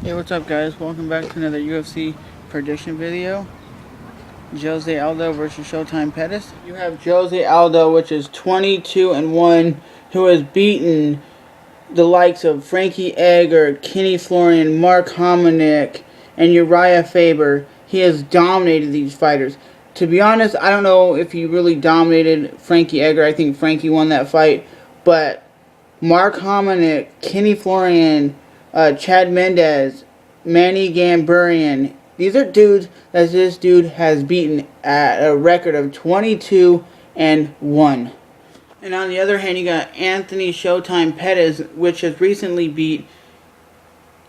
Hey, what's up guys? Welcome back to another UFC prediction video. Jose Aldo versus Showtime Pettis. You have Jose Aldo, which is 22-1, who has beaten the likes of Frankie Edgar, Kenny Florian, Mark Hominick, and Uriah Faber. He has dominated these fighters. To be honest, I don't know if he really dominated Frankie Edgar. I think Frankie won that fight. But Mark Hominick, Kenny Florian, Chad Mendez, Manny Gamburian. These are dudes that this dude has beaten at a record of 22-1. And on the other hand, you got Anthony Showtime Pettis, which has recently beat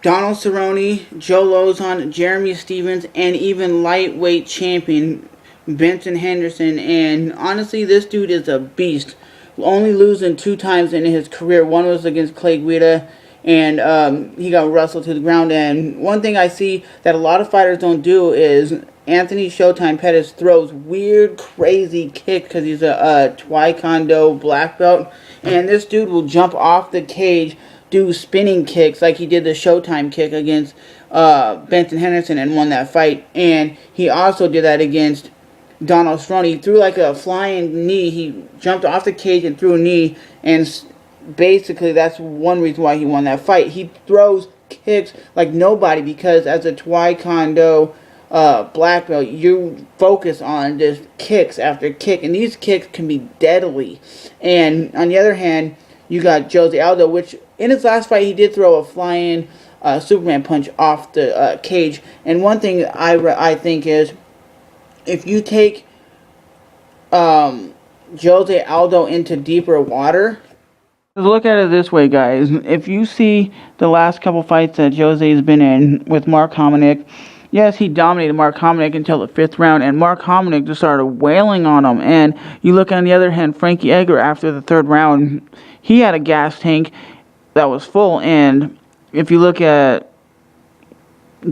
Donald Cerrone, Joe Lozon, Jeremy Stevens, and even lightweight champion Benson Henderson. And honestly, this dude is a beast. Only losing 2 times in his career. One was against Clay Guida, and he got wrestled to the ground. And one thing I see that a lot of fighters don't do is Anthony Showtime Pettis throws weird, crazy kicks because he's a Taekwondo black belt. And this dude will jump off the cage, do spinning kicks like he did the Showtime kick against Benson Henderson and won that fight. And he also did that against Donald Cerrone. He threw like a flying knee. He jumped off the cage and threw a knee, and basically that's one reason why he won that fight. He throws kicks like nobody because as a Taekwondo black belt, you focus on just kicks after kick, and these kicks can be deadly. And on the other hand, you got Jose Aldo, which in his last fight he did throw a flying Superman punch off the cage. And one thing I think is, if you take Jose Aldo into deeper water, look at it this way, guys. If you see the last couple fights that Jose's been in with Mark Hominick, yes, he dominated Mark Hominick until the 5th round, and Mark Hominick just started wailing on him. And you look on the other hand, Frankie Edgar, after the 3rd round, he had a gas tank that was full. And if you look at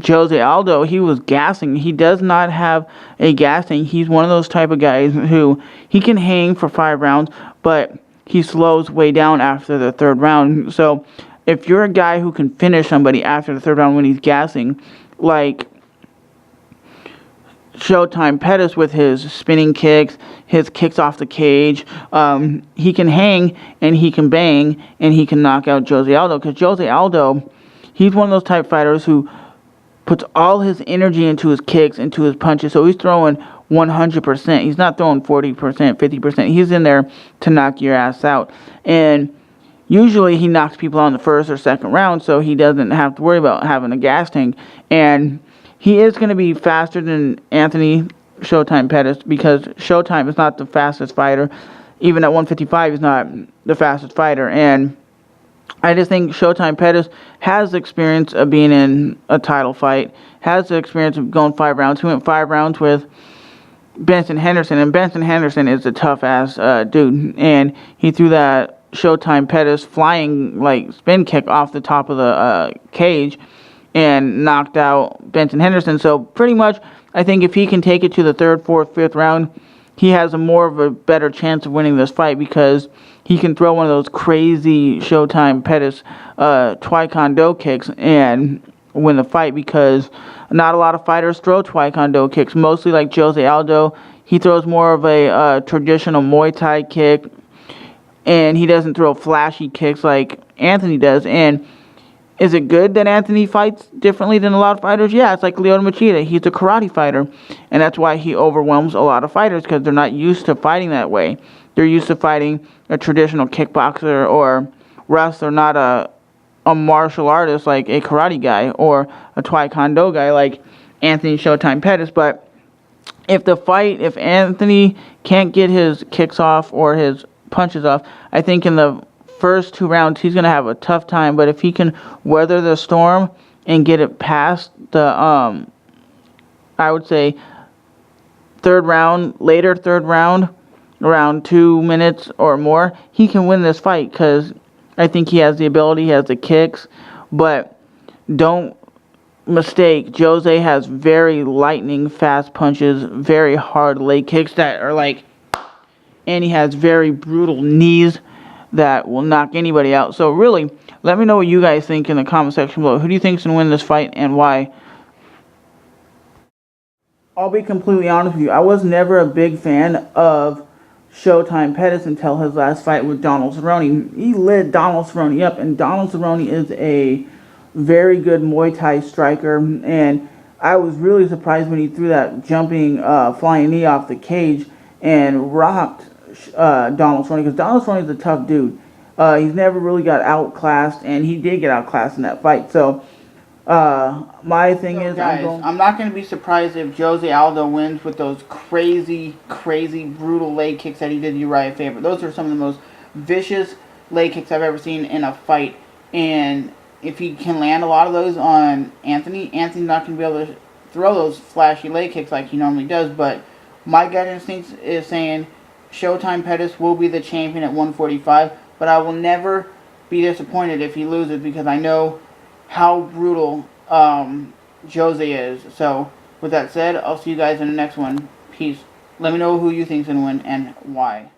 Jose Aldo, he was gassing. He does not have a gas tank. He's one of those type of guys who he can hang for 5 rounds, but he slows way down after the 3rd round. So if you're a guy who can finish somebody after the 3rd round when he's gassing, like Showtime Pettis with his spinning kicks, his kicks off the cage, he can hang and he can bang and he can knock out Jose Aldo. Because Jose Aldo, he's one of those type fighters who puts all his energy into his kicks, into his punches. So he's throwing 100%. He's not throwing 40%, 50%. He's in there to knock your ass out. And usually he knocks people out in the 1st or 2nd round, so he doesn't have to worry about having a gas tank. And he is going to be faster than Anthony Showtime Pettis, because Showtime is not the fastest fighter. Even at 155, he's not the fastest fighter. And I just think Showtime Pettis has the experience of being in a title fight, has the experience of going 5 rounds. He went 5 rounds with Benson Henderson, and Benson Henderson is a tough-ass dude. And he threw that Showtime Pettis flying, like, spin kick off the top of the cage and knocked out Benson Henderson. So pretty much, I think if he can take it to the 3rd, 4th, 5th round, he has more of a better chance of winning this fight, because he can throw one of those crazy Showtime Pettis Taekwondo kicks and win the fight, because not a lot of fighters throw Taekwondo kicks. Mostly like Jose Aldo, he throws more of a traditional Muay Thai kick, and he doesn't throw flashy kicks like Anthony does. And is it good that Anthony fights differently than a lot of fighters? Yeah, it's like Lyoto Machida. He's a karate fighter, and that's why he overwhelms a lot of fighters, because they're not used to fighting that way. They're used to fighting a traditional kickboxer or wrestler, not a martial artist like a karate guy or a Taekwondo guy like Anthony Showtime Pettis. But if Anthony can't get his kicks off or his punches off, I think in the first 2 rounds he's going to have a tough time. But if he can weather the storm and get it past the I would say 3rd round, later 3rd round, around 2 minutes or more, he can win this fight, because I think he has the ability, he has the kicks. But don't mistake, Jose has very lightning fast punches, very hard leg kicks that are like, and he has very brutal knees that will knock anybody out. So really, let me know what you guys think in the comment section below. Who do you think is going to win this fight and why? I'll be completely honest with you. I was never a big fan of Showtime Pettis until his last fight with Donald Cerrone. He lit Donald Cerrone up, and Donald Cerrone is a very good Muay Thai striker, and I was really surprised when he threw that jumping flying knee off the cage and rocked Donald Cerrone, because Donald Cerrone is a tough dude. He's never really got outclassed, and he did get outclassed in that fight. So my thing is, guys, I'm not going to be surprised if Jose Aldo wins with those crazy, brutal leg kicks that he did Uriah Faber. Those are some of the most vicious leg kicks I've ever seen in a fight, and if he can land a lot of those on Anthony's not going to be able to throw those flashy leg kicks like he normally does. But my gut instinct is saying Showtime Pettis will be the champion at 145, but I will never be disappointed if he loses, because I know how brutal Jose is. So with that said, I'll see you guys in the next one. Peace. Let me know who you think's going to win and why.